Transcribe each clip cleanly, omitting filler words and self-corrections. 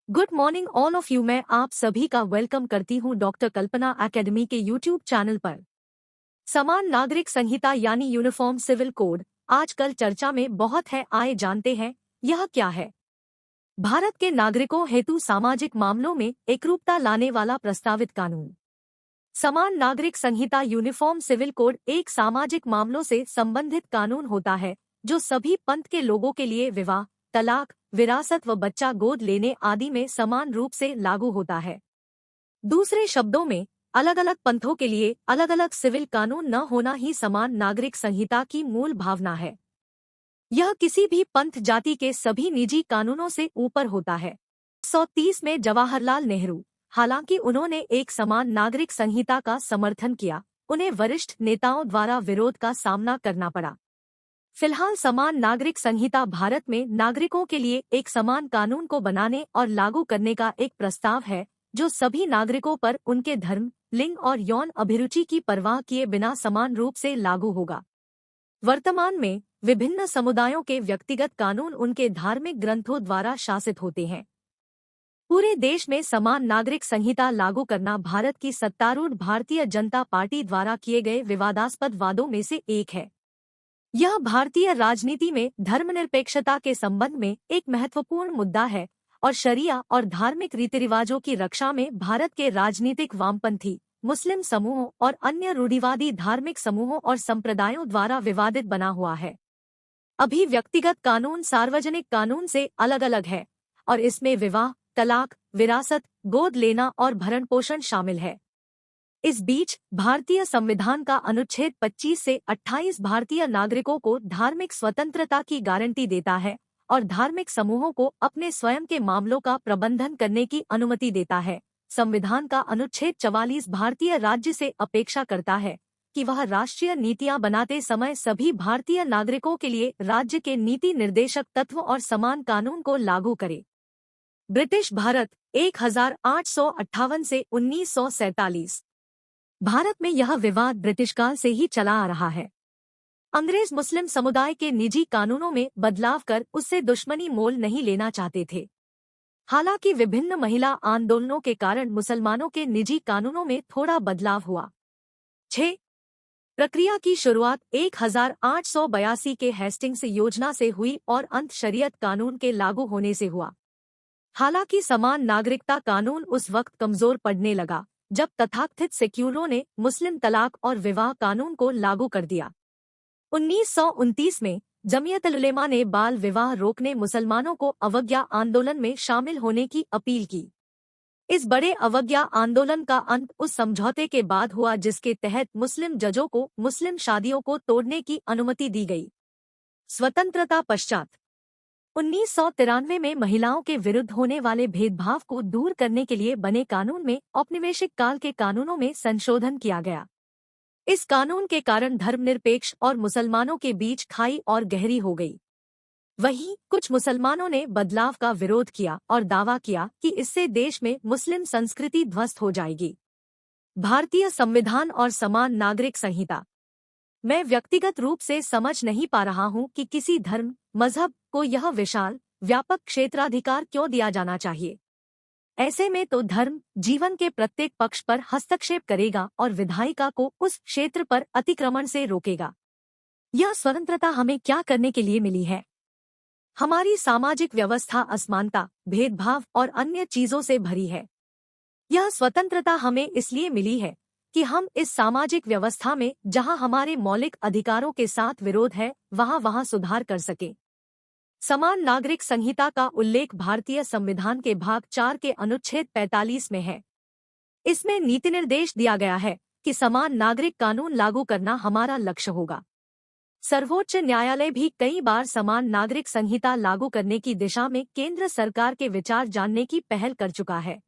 Good morning all of you. मैं आप सभी का वेलकम करती हूं डॉक्टर कल्पना एकेडमी के यूट्यूब चैनल पर। समान नागरिक संहिता यानी यूनिफॉर्म सिविल कोड आजकल चर्चा में बहुत है। आइए जानते हैं यह क्या है। भारत के नागरिकों हेतु सामाजिक मामलों में एकरूपता लाने वाला प्रस्तावित कानून। समान नागरिक संहिता यूनिफॉर्म सिविल कोड एक सामाजिक मामलों से संबंधित कानून होता है जो सभी पंथ के लोगों के लिए विवाह, तलाक, विरासत व बच्चा गोद लेने आदि में समान रूप से लागू होता है। दूसरे शब्दों में, अलग अलग पंथों के लिए अलग अलग सिविल कानून न होना ही समान नागरिक संहिता की मूल भावना है। यह किसी भी पंथ जाति के सभी निजी कानूनों से ऊपर होता है। 1930 में जवाहरलाल नेहरू, हालांकि उन्होंने एक समान नागरिक संहिता का समर्थन किया, उन्हें वरिष्ठ नेताओं द्वारा विरोध का सामना करना पड़ा। फिलहाल समान नागरिक संहिता भारत में नागरिकों के लिए एक समान कानून को बनाने और लागू करने का एक प्रस्ताव है जो सभी नागरिकों पर उनके धर्म, लिंग और यौन अभिरुचि की परवाह किए बिना समान रूप से लागू होगा। वर्तमान में विभिन्न समुदायों के व्यक्तिगत कानून उनके धार्मिक ग्रंथों द्वारा शासित होते हैं। पूरे देश में समान नागरिक संहिता लागू करना भारत की सत्तारूढ़ भारतीय जनता पार्टी द्वारा किए गए विवादास्पद वादों में से एक है। यह भारतीय राजनीति में धर्मनिरपेक्षता के संबंध में एक महत्वपूर्ण मुद्दा है और शरिया और धार्मिक रीति रिवाजों की रक्षा में भारत के राजनीतिक वामपंथी, मुस्लिम समूहों और अन्य रूढ़िवादी धार्मिक समूहों और संप्रदायों द्वारा विवादित बना हुआ है। अभी व्यक्तिगत कानून सार्वजनिक कानून से अलग अलग है और इसमें विवाह, तलाक, विरासत, गोद लेना और भरण पोषण शामिल है। इस बीच भारतीय संविधान का अनुच्छेद 25 से 28 भारतीय नागरिकों को धार्मिक स्वतंत्रता की गारंटी देता है और धार्मिक समूहों को अपने स्वयं के मामलों का प्रबंधन करने की अनुमति देता है। संविधान का अनुच्छेद 44 भारतीय राज्य से अपेक्षा करता है कि वह राष्ट्रीय नीतियां बनाते समय सभी भारतीय नागरिकों के लिए राज्य के नीति निर्देशक तत्व और समान कानून को लागू करे। ब्रिटिश भारत 1858 से 1947। भारत में यह विवाद ब्रिटिश काल से ही चला आ रहा है। अंग्रेज मुस्लिम समुदाय के निजी कानूनों में बदलाव कर उससे दुश्मनी मोल नहीं लेना चाहते थे। हालांकि विभिन्न महिला आंदोलनों के कारण मुसलमानों के निजी कानूनों में थोड़ा बदलाव हुआ। 6. प्रक्रिया की शुरुआत 1882 के हेस्टिंग्स योजना से हुई और अंत शरीयत कानून के लागू होने से हुआ। हालांकि समान नागरिकता कानून उस वक्त कमजोर पड़ने लगा जब तथाकथित सेक्युलरों ने मुस्लिम तलाक और विवाह कानून को लागू कर दिया। 1929 में जमियतुल उलेमा ने बाल विवाह रोकने मुसलमानों को अवज्ञा आंदोलन में शामिल होने की अपील की। इस बड़े अवज्ञा आंदोलन का अंत उस समझौते के बाद हुआ जिसके तहत मुस्लिम जजों को मुस्लिम शादियों को तोड़ने की अनुमति दी गई। स्वतंत्रता पश्चात 1993 में महिलाओं के विरुद्ध होने वाले भेदभाव को दूर करने के लिए बने कानून में औपनिवेशिक काल के कानूनों में संशोधन किया गया। इस कानून के कारण धर्मनिरपेक्ष और मुसलमानों के बीच खाई और गहरी हो गई। वहीं कुछ मुसलमानों ने बदलाव का विरोध किया और दावा किया कि इससे देश में मुस्लिम संस्कृति ध्वस्त हो जाएगी। भारतीय संविधान और समान नागरिक संहिता। मैं व्यक्तिगत रूप से समझ नहीं पा रहा हूं कि किसी धर्म, मजहब को यह विशाल, व्यापक क्षेत्राधिकार क्यों दिया जाना चाहिए। ऐसे में तो धर्म जीवन के प्रत्येक पक्ष पर हस्तक्षेप करेगा और विधायिका को उस क्षेत्र पर अतिक्रमण से रोकेगा। यह स्वतंत्रता हमें क्या करने के लिए मिली है? हमारी सामाजिक व्यवस्था असमानता, भेदभाव और अन्य चीजों से भरी है। यह स्वतंत्रता हमें इसलिए मिली है कि हम इस सामाजिक व्यवस्था में जहां हमारे मौलिक अधिकारों के साथ विरोध है वहां सुधार कर सके। समान नागरिक संहिता का उल्लेख भारतीय संविधान के भाग 4 के अनुच्छेद 45 में है। इसमें नीति निर्देश दिया गया है कि समान नागरिक कानून लागू करना हमारा लक्ष्य होगा। सर्वोच्च न्यायालय भी कई बार समान नागरिक संहिता लागू करने की दिशा में केंद्र सरकार के विचार जानने की पहल कर चुका है।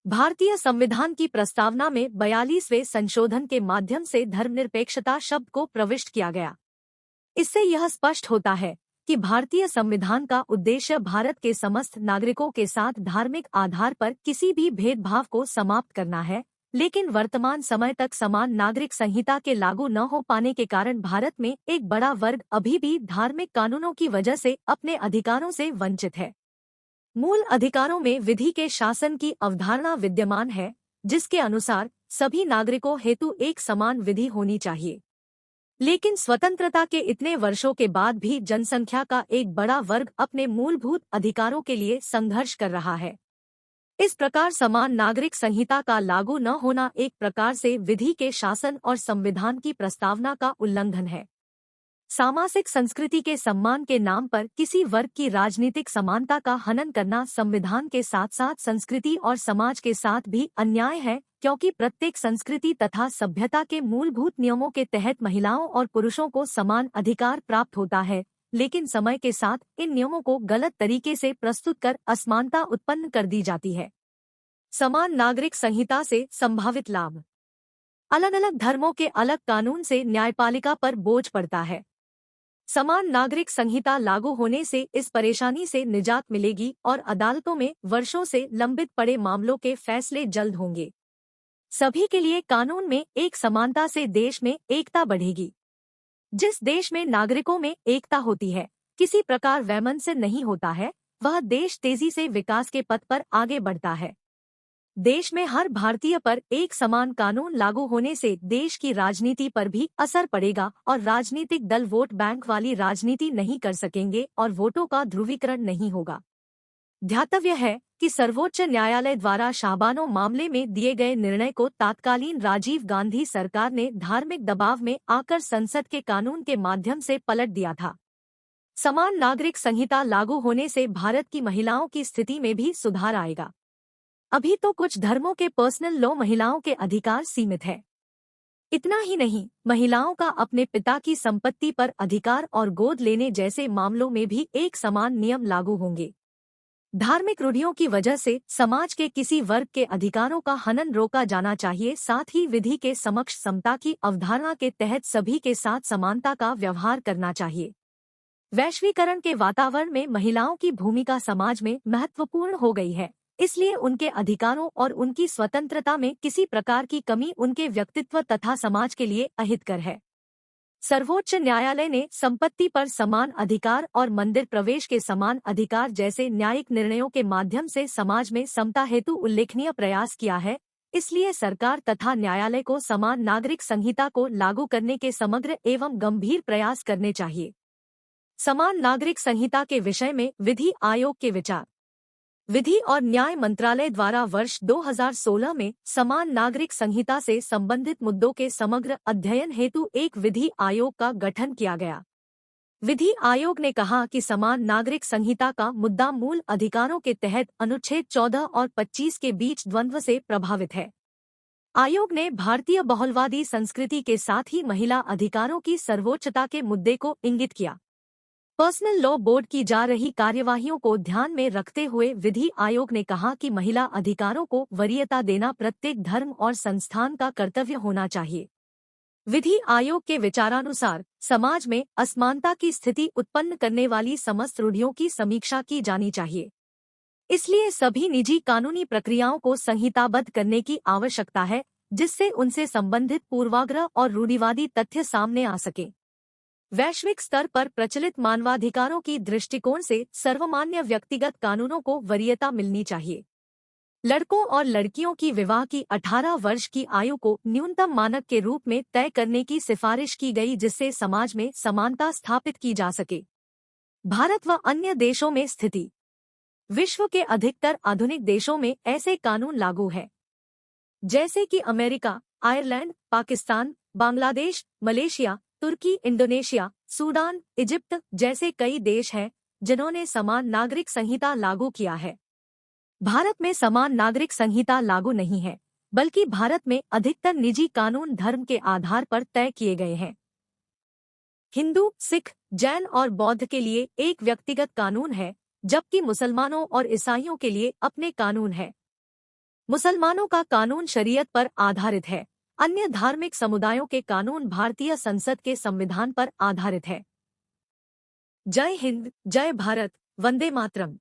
भारतीय संविधान की प्रस्तावना में 42वें संशोधन के माध्यम से धर्मनिरपेक्षता शब्द को प्रविष्ट किया गया। इससे यह स्पष्ट होता है कि भारतीय संविधान का उद्देश्य भारत के समस्त नागरिकों के साथ धार्मिक आधार पर किसी भी भेदभाव को समाप्त करना है, लेकिन वर्तमान समय तक समान नागरिक संहिता के लागू न हो पाने के कारण भारत में एक बड़ा वर्ग अभी भी धार्मिक कानूनों की वजह से अपने अधिकारों से वंचित है। मूल अधिकारों में विधि के शासन की अवधारणा विद्यमान है, जिसके अनुसार सभी नागरिकों हेतु एक समान विधि होनी चाहिए। लेकिन स्वतंत्रता के इतने वर्षों के बाद भी जनसंख्या का एक बड़ा वर्ग अपने मूलभूत अधिकारों के लिए संघर्ष कर रहा है। इस प्रकार समान नागरिक संहिता का लागू न होना एक प्रकार से विधि के शासन और संविधान की प्रस्तावना का उल्लंघन है। सामाजिक संस्कृति के सम्मान के नाम पर किसी वर्ग की राजनीतिक समानता का हनन करना संविधान के साथ साथ संस्कृति और समाज के साथ भी अन्याय है, क्योंकि प्रत्येक संस्कृति तथा सभ्यता के मूलभूत नियमों के तहत महिलाओं और पुरुषों को समान अधिकार प्राप्त होता है, लेकिन समय के साथ इन नियमों को गलत तरीके से प्रस्तुत कर असमानता उत्पन्न कर दी जाती है। समान नागरिक संहिता से संभावित लाभ। अलग अलग धर्मों के अलग कानून से न्यायपालिका पर बोझ पड़ता है। समान नागरिक संहिता लागू होने से इस परेशानी से निजात मिलेगी और अदालतों में वर्षों से लंबित पड़े मामलों के फैसले जल्द होंगे। सभी के लिए कानून में एक समानता से देश में एकता बढ़ेगी। जिस देश में नागरिकों में एकता होती है, किसी प्रकार वैमनस्य नहीं होता है, वह देश तेजी से विकास के पथ पर आगे बढ़ता है। देश में हर भारतीय पर एक समान कानून लागू होने से देश की राजनीति पर भी असर पड़ेगा और राजनीतिक दल वोट बैंक वाली राजनीति नहीं कर सकेंगे और वोटों का ध्रुवीकरण नहीं होगा। ध्यातव्य है कि सर्वोच्च न्यायालय द्वारा शाहबानो मामले में दिए गए निर्णय को तत्कालीन राजीव गांधी सरकार ने धार्मिक दबाव में आकर संसद के कानून के माध्यम से पलट दिया था। समान नागरिक संहिता लागू होने से भारत की महिलाओं की स्थिति में भी सुधार आएगा। अभी तो कुछ धर्मों के पर्सनल लॉ महिलाओं के अधिकार सीमित है। इतना ही नहीं, महिलाओं का अपने पिता की संपत्ति पर अधिकार और गोद लेने जैसे मामलों में भी एक समान नियम लागू होंगे। धार्मिक रूढ़ियों की वजह से समाज के किसी वर्ग के अधिकारों का हनन रोका जाना चाहिए। साथ ही विधि के समक्ष समता की अवधारणा के तहत सभी के साथ समानता का व्यवहार करना चाहिए। वैश्वीकरण के वातावरण में महिलाओं की भूमिका समाज में महत्वपूर्ण हो गई है, इसलिए उनके अधिकारों और उनकी स्वतंत्रता में किसी प्रकार की कमी उनके व्यक्तित्व तथा समाज के लिए अहितकर है। सर्वोच्च न्यायालय ने संपत्ति पर समान अधिकार और मंदिर प्रवेश के समान अधिकार जैसे न्यायिक निर्णयों के माध्यम से समाज में समता हेतु उल्लेखनीय प्रयास किया है। इसलिए सरकार तथा न्यायालय को समान नागरिक संहिता को लागू करने के समग्र एवं गंभीर प्रयास करने चाहिए। समान नागरिक संहिता के विषय में विधि आयोग के विचार। विधि और न्याय मंत्रालय द्वारा वर्ष 2016 में समान नागरिक संहिता से संबंधित मुद्दों के समग्र अध्ययन हेतु एक विधि आयोग का गठन किया गया। विधि आयोग ने कहा कि समान नागरिक संहिता का मुद्दा मूल अधिकारों के तहत अनुच्छेद 14 और 25 के बीच द्वंद्व से प्रभावित है। आयोग ने भारतीय बहुलवादी संस्कृति के साथ ही महिला अधिकारों की सर्वोच्चता के मुद्दे को इंगित किया। पर्सनल लॉ बोर्ड की जा रही कार्यवाहियों को ध्यान में रखते हुए विधि आयोग ने कहा कि महिला अधिकारों को वरीयता देना प्रत्येक धर्म और संस्थान का कर्तव्य होना चाहिए। विधि आयोग के विचारानुसार समाज में असमानता की स्थिति उत्पन्न करने वाली समस्त रूढ़ियों की समीक्षा की जानी चाहिए। इसलिए सभी निजी कानूनी प्रक्रियाओं को संहिताबद्ध करने की आवश्यकता है, जिससे उनसे संबंधित पूर्वाग्रह और रूढ़िवादी तथ्य सामने आ सके। वैश्विक स्तर पर प्रचलित मानवाधिकारों की दृष्टिकोण से सर्वमान्य व्यक्तिगत कानूनों को वरीयता मिलनी चाहिए। लड़कों और लड़कियों की विवाह की 18 वर्ष की आयु को न्यूनतम मानक के रूप में तय करने की सिफारिश की गई, जिससे समाज में समानता स्थापित की जा सके। भारत व अन्य देशों में स्थिति। विश्व के अधिकतर आधुनिक देशों में ऐसे कानून लागू हैं, जैसे कि America, Ireland, Pakistan, Bangladesh, Malaysia, तुर्की, इंडोनेशिया, सूडान, इजिप्ट जैसे कई देश हैं जिन्होंने समान नागरिक संहिता लागू किया है। भारत में समान नागरिक संहिता लागू नहीं है, बल्कि भारत में अधिकतर निजी कानून धर्म के आधार पर तय किए गए हैं। हिंदू, सिख, जैन और बौद्ध के लिए एक व्यक्तिगत कानून है, जबकि मुसलमानों और ईसाइयों के लिए अपने कानून है। मुसलमानों का कानून शरीयत पर आधारित है। अन्य धार्मिक समुदायों के कानून भारतीय संसद के संविधान पर आधारित है। जय हिंद, जय भारत, वंदे मातरम।